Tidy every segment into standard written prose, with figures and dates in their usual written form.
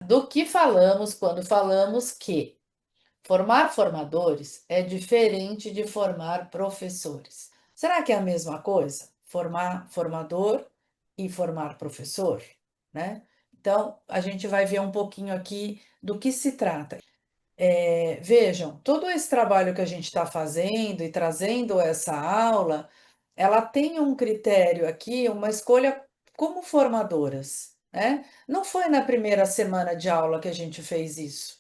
do que falamos quando falamos que formar formadores é diferente de formar professores? Será que é a mesma coisa? Formar formador e formar professor, né? Então, a gente vai ver um pouquinho aqui do que se trata. Vejam, todo esse trabalho que a gente está fazendo e trazendo essa aula, ela tem um critério aqui, uma escolha como formadoras, né? Não foi na primeira semana de aula que a gente fez isso.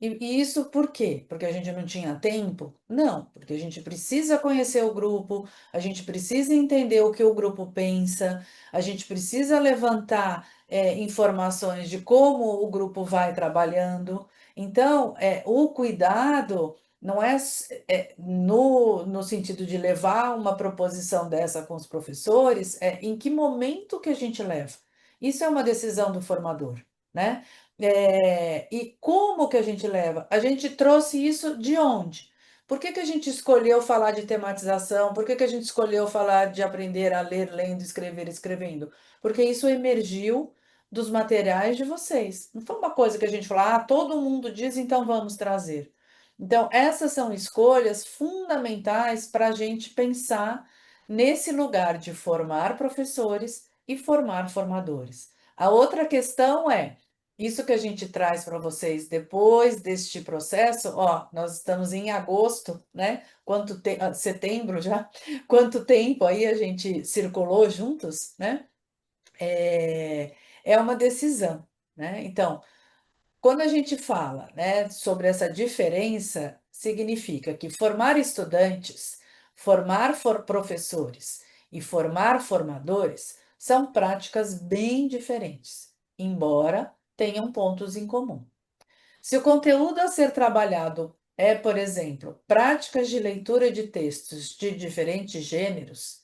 E isso por quê? Porque a gente não tinha tempo? Não, porque a gente precisa conhecer o grupo, a gente precisa entender o que o grupo pensa, a gente precisa levantar informações de como o grupo vai trabalhando. Então, o cuidado não é no sentido de levar uma proposição dessa com os professores, é em que momento que a gente leva. Isso é uma decisão do formador, né? E como que a gente leva? A gente trouxe isso de onde? Por que que a gente escolheu falar de tematização? Por que que a gente escolheu falar de aprender a ler, lendo, escrever, escrevendo? Porque isso emergiu dos materiais de vocês. Não foi uma coisa que a gente falou, todo mundo diz, então vamos trazer. Então, essas são escolhas fundamentais para a gente pensar nesse lugar de formar professores e formar formadores. A outra questão é isso que a gente traz para vocês depois deste processo, ó, nós estamos em agosto, né? Setembro já? Quanto tempo aí a gente circulou juntos, né? É uma decisão, né? Então, quando a gente fala, né, sobre essa diferença, significa que formar estudantes, professores e formar formadores são práticas bem diferentes, embora tenham pontos em comum. Se o conteúdo a ser trabalhado é, por exemplo, práticas de leitura de textos de diferentes gêneros,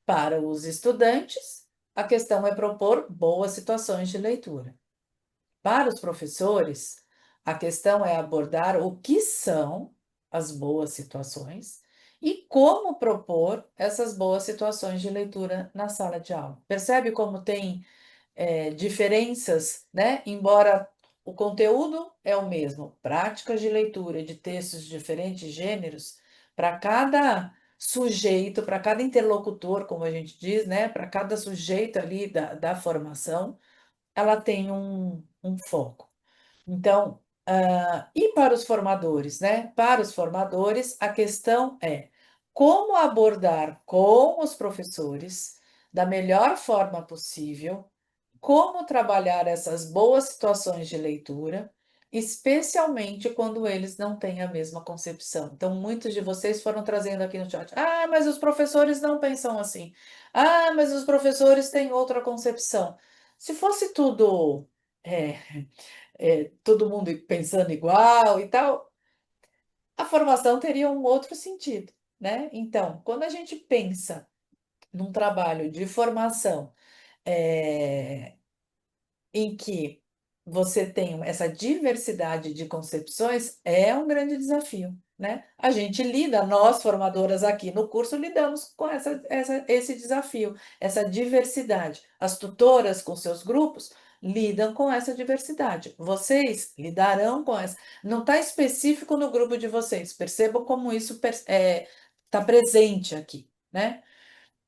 para os estudantes, a questão é propor boas situações de leitura. Para os professores, a questão é abordar o que são as boas situações e como propor essas boas situações de leitura na sala de aula. Percebe como tem diferenças, né? Embora o conteúdo é o mesmo, práticas de leitura de textos de diferentes gêneros, para cada sujeito, para cada interlocutor, como a gente diz, né? Para cada sujeito ali da formação, ela tem um foco. Então, e para os formadores, né? Para os formadores, a questão é como abordar com os professores da melhor forma possível, como trabalhar essas boas situações de leitura, especialmente quando eles não têm a mesma concepção. Então, muitos de vocês foram trazendo aqui no chat: mas os professores não pensam assim. Mas os professores têm outra concepção. Se fosse tudo. é, todo mundo pensando igual e tal, a formação teria um outro sentido, né? Então, quando a gente pensa num trabalho de formação é, em que você tem essa diversidade de concepções, é um grande desafio, né? A gente lida, nós formadoras aqui no curso, lidamos com esse desafio, essa diversidade. As tutoras com seus grupos lidam com essa diversidade. Vocês lidarão com essa. Não está específico no grupo de vocês, percebam como isso está presente aqui, né?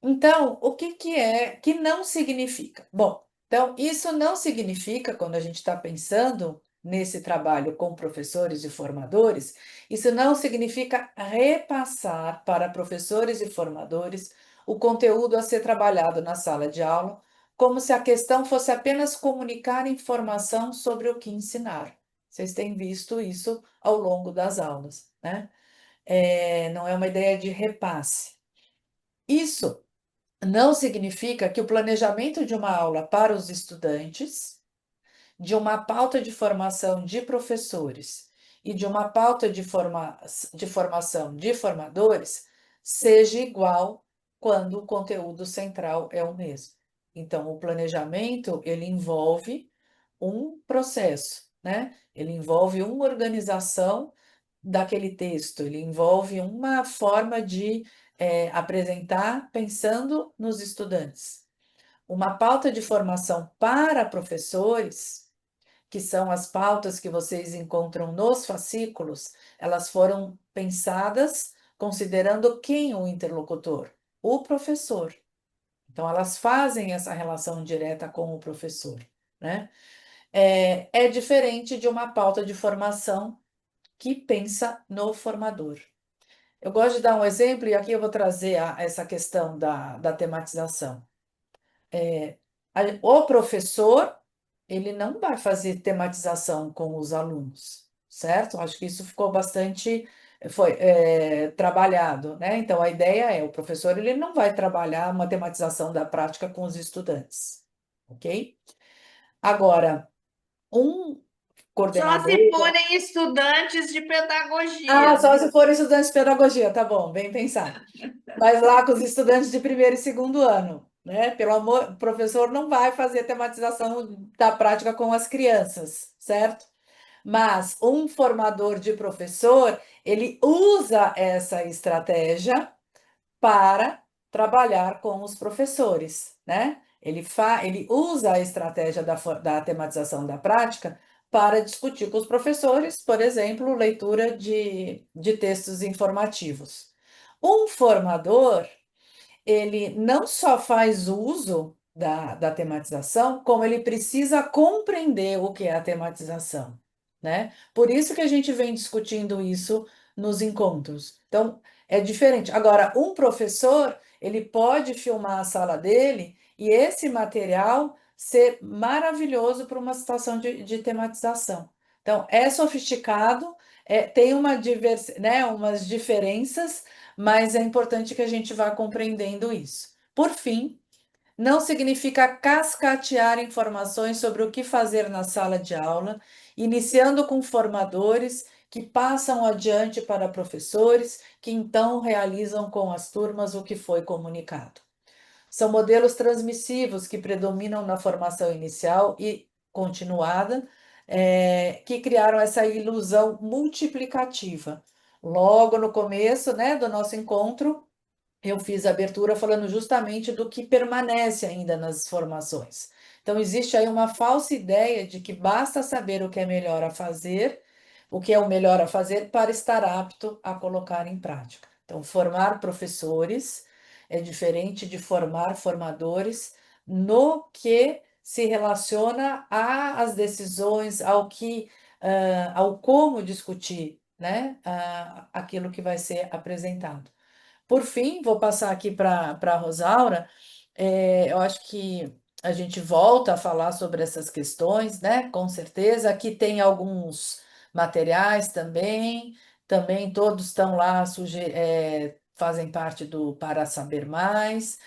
Então, o que que é que não significa? Bom, então isso não significa, quando a gente está pensando nesse trabalho com professores e formadores, isso não significa repassar para professores e formadores o conteúdo a ser trabalhado na sala de aula, como se a questão fosse apenas comunicar informação sobre o que ensinar. Vocês têm visto isso ao longo das aulas, né? Não é uma ideia de repasse. Isso não significa que o planejamento de uma aula para os estudantes, de uma pauta de formação de professores e de uma pauta de formação de formadores seja igual quando o conteúdo central é o mesmo. Então, o planejamento, ele envolve um processo, né? Ele envolve uma organização daquele texto, ele envolve uma forma de apresentar pensando nos estudantes. Uma pauta de formação para professores que são as pautas que vocês encontram nos fascículos, elas foram pensadas considerando quem o interlocutor? O professor. Então, elas fazem essa relação direta com o professor, né? É diferente de uma pauta de formação que pensa no formador. Eu gosto de dar um exemplo, e aqui eu vou trazer essa questão da tematização. O professor, ele não vai fazer tematização com os alunos, certo? Acho que isso ficou bastante, foi, trabalhado, né? Então, a ideia é, o professor, ele não vai trabalhar uma tematização da prática com os estudantes, ok? Agora, um Só coordenador... se forem estudantes de Ah, pedagogia, só né? se for estudante de pedagogia, tá bom, bem pensado. Mas lá com os estudantes de primeiro e segundo ano, né? Pelo amor, o professor não vai fazer tematização da prática com as crianças, certo? Mas um formador de professor, ele usa essa estratégia para trabalhar com os professores, né? Ele usa a estratégia da tematização da prática para discutir com os professores, por exemplo, leitura de textos informativos. Um formador, ele não só faz uso da tematização, como ele precisa compreender o que é a tematização, né? Por isso que a gente vem discutindo isso nos encontros. Então, é diferente. Agora, um professor, ele pode filmar a sala dele e esse material ser maravilhoso para uma situação de tematização. Então, é sofisticado, tem né, umas diferenças, mas é importante que a gente vá compreendendo isso. Por fim, não significa cascatear informações sobre o que fazer na sala de aula, iniciando com formadores que passam adiante para professores, que então realizam com as turmas o que foi comunicado. São modelos transmissivos que predominam na formação inicial e continuada, que criaram essa ilusão multiplicativa. Logo no começo, né, do nosso encontro, eu fiz a abertura falando justamente do que permanece ainda nas formações. Então, existe aí uma falsa ideia de que basta saber o que é melhor a fazer, o que é o melhor a fazer para estar apto a colocar em prática. Então, formar professores é diferente de formar formadores no que se relaciona às decisões, ao como discutir, né, aquilo que vai ser apresentado. Por fim, vou passar aqui para a Rosaura. Eu acho que a gente volta a falar sobre essas questões, né? Com certeza. Aqui tem alguns materiais também todos estão lá, fazem parte do Para Saber Mais.